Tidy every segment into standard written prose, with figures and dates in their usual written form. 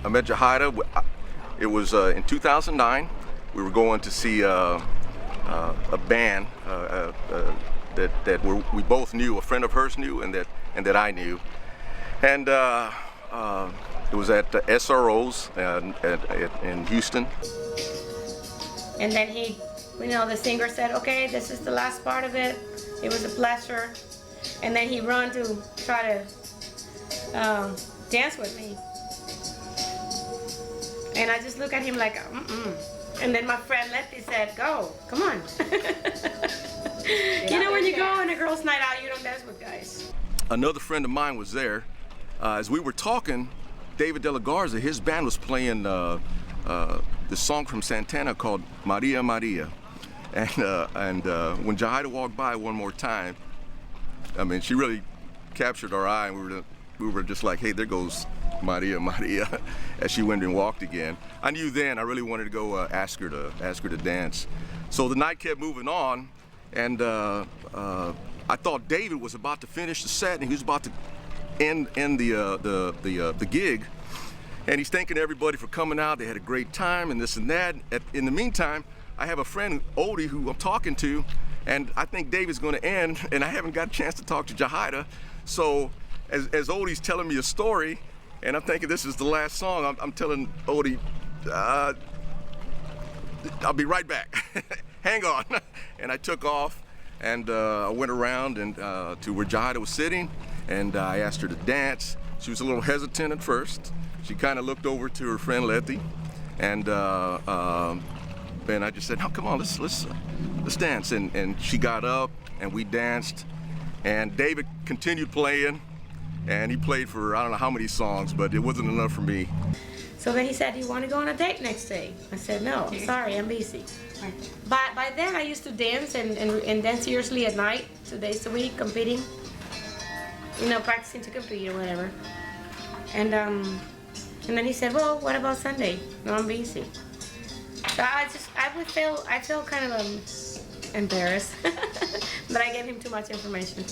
met Yajaira. It was in 2009. We were going to see a band that we both knew. A friend of hers knew, and that I knew. And it was at SRO's in Houston. And then the singer said, "Okay, this is the last part of it. It was a pleasure." And then he ran to try to dance with me. And I just look at him like, And then my friend Letty said, "Go, come on." You know, when you go on a girls' night out, you don't dance with guys. Another friend of mine was there. As we were talking, David De La Garza, his band was playing the song from Santana called Maria Maria. And when Yajaira walked by one more time, I mean, she really captured our eye, and we were just like, "Hey, there goes Maria Maria," as she went and walked again. I knew then I really wanted to go ask her to dance. So the night kept moving on, and I thought David was about to finish the set, and he was about to end the gig. And he's thanking everybody for coming out. They had a great time and this and that. In the meantime, I have a friend, Odie, who I'm talking to, and I think David's going to end, and I haven't got a chance to talk to Yajaira. So as Odie's telling me a story, and I'm thinking this is the last song, I'm telling Odie, I'll be right back. Hang on. And I took off, and I went around and to where Yajaira was sitting, and I asked her to dance. She was a little hesitant at first. She kind of looked over to her friend Letty, and then I just said, "No, come on, let's dance." And she got up, and we danced. And David continued playing, and he played for I don't know how many songs, but it wasn't enough for me. So then he said, "Do you want to go on a date next day?" I said, "No, I'm sorry, I'm busy." But by then I used to dance and dance seriously at night, 2 days a week, competing. You know, practicing to compete or whatever. And then he said, "Well, what about Sunday?" "No, I'm busy." So I feel kind of embarrassed that I gave him too much information.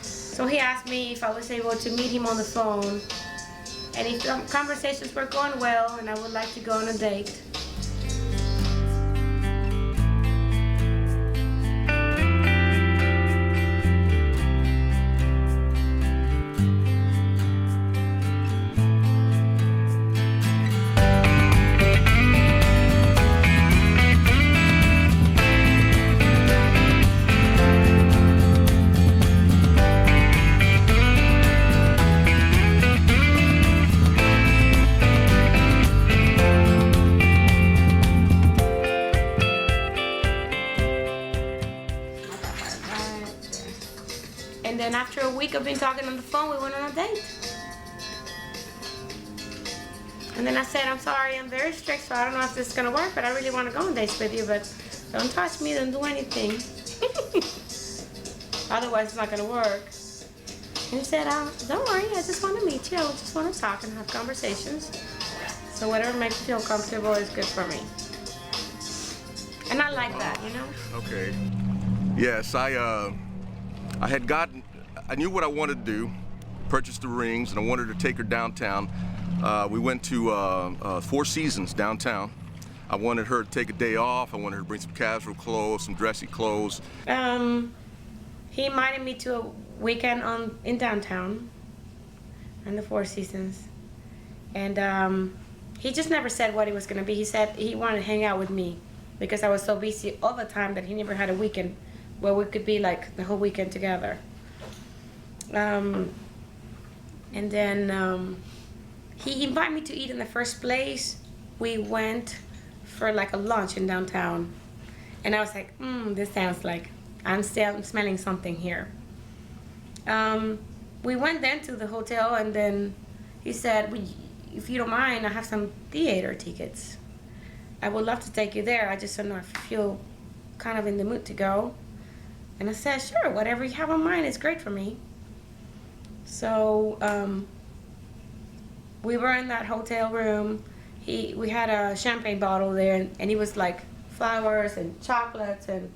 So he asked me if I was able to meet him on the phone, and if conversations were going well, and I would like to go on a date. And then after a week of being talking on the phone, we went on a date. And then I said, "I'm sorry, I'm very strict, so I don't know if this is gonna work, but I really want to go on dates with you, but don't touch me, don't do anything. Otherwise it's not gonna work." And he said, "Don't worry, I just want to meet you. I just want to talk and have conversations. So whatever makes you feel comfortable is good for me." And I like that, you know? Okay. Yes, I knew what I wanted to do, purchase the rings, and I wanted to take her downtown. We went to Four Seasons downtown. I wanted her to take a day off. I wanted her to bring some casual clothes, some dressy clothes. He invited me to a weekend in downtown, in the Four Seasons. And he just never said what it was gonna be. He said he wanted to hang out with me because I was so busy all the time that he never had a weekend where we could be like the whole weekend together. And then he invited me to eat in the first place. We went for like a lunch in downtown. And I was like, this sounds like I'm smelling something here. We went then to the hotel, and then he said, "If you don't mind, I have some theater tickets. I would love to take you there. I just don't know if you feel kind of in the mood to go." And I said, "Sure, whatever you have in mind is great for me." So we were in that hotel room. We had a champagne bottle there, and it was like flowers and chocolates, and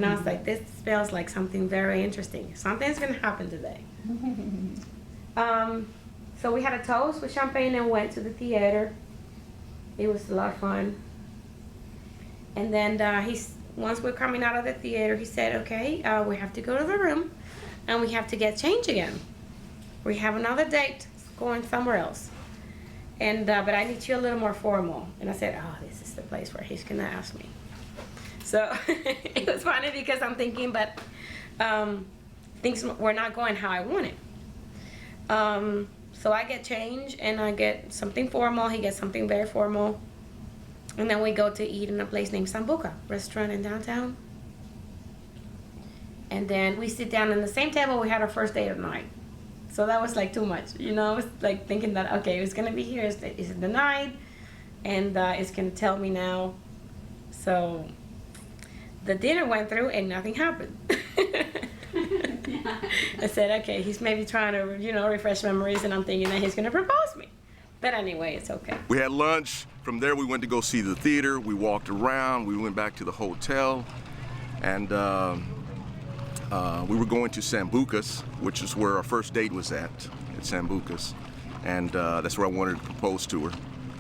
I was like, "This smells like something very interesting. Something's gonna happen today." So we had a toast with champagne and went to the theater. It was a lot of fun. And then once we're coming out of the theater, he said, okay, we have to go to the room and we have to get changed again. We have another date going somewhere else. And but I need you a little more formal. And I said, oh, this is the place where he's gonna ask me. So it was funny because I'm thinking, but things were not going how I wanted. So I get changed and I get something formal. He gets something very formal. And then we go to eat in a place named Sambuca restaurant in downtown. And then we sit down in the same table we had our first date of the night. So that was like too much. You know, I was like thinking that, okay, it's gonna be here, is it the night? And it's gonna tell me now. So the dinner went through and nothing happened. I said, okay, he's maybe trying to, you know, refresh memories, and I'm thinking that he's gonna propose me. But anyway, it's okay. We had lunch. From there, we went to go see the theater. We walked around. We went back to the hotel, and we were going to Sambucas, which is where our first date was at Sambucas, and that's where I wanted to propose to her,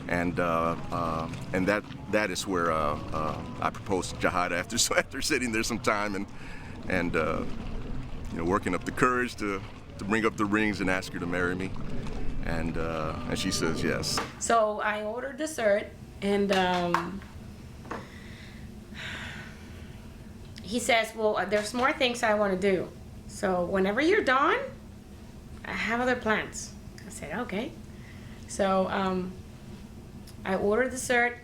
and that is where I proposed to Yajaira after sitting there some time and you know, working up the courage to bring up the rings and ask her to marry me. And she says yes. So I ordered dessert, and he says, well, there's more things I want to do. So whenever you're done, I have other plans. I said, okay. So I ordered dessert,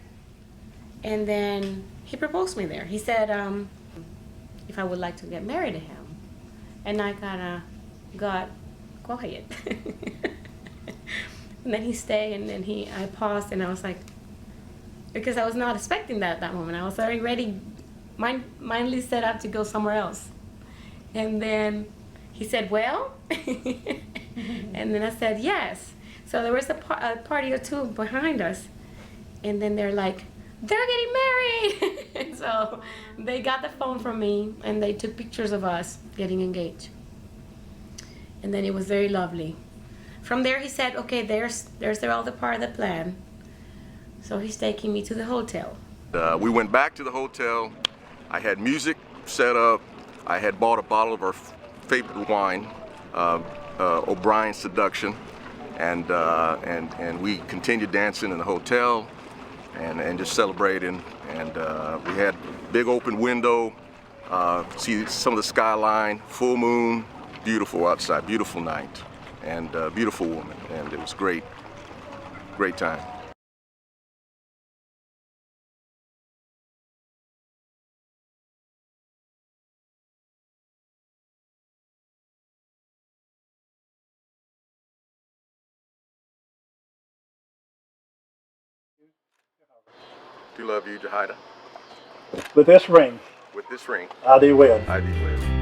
and then he proposed me there. He said if I would like to get married to him. And I kind of got quiet. And then he stayed, and then I paused, and I was like, because I was not expecting that at that moment. I was already mindly set up to go somewhere else. And then he said, well? And then I said, yes. So there was a party or two behind us. And then they're like, they're getting married. So they got the phone from me, and they took pictures of us getting engaged. And then it was very lovely. From there, he said, okay, there's the other part of the plan. So he's taking me to the hotel. We went back to the hotel. I had music set up. I had bought a bottle of our favorite wine, O'Brien's Seduction, and we continued dancing in the hotel and just celebrating. And we had big open window, see some of the skyline, full moon, beautiful outside, beautiful night. And beautiful woman, and it was great time. Do love you, Yajaira. With this ring, With this ring, I do wed. I do wed.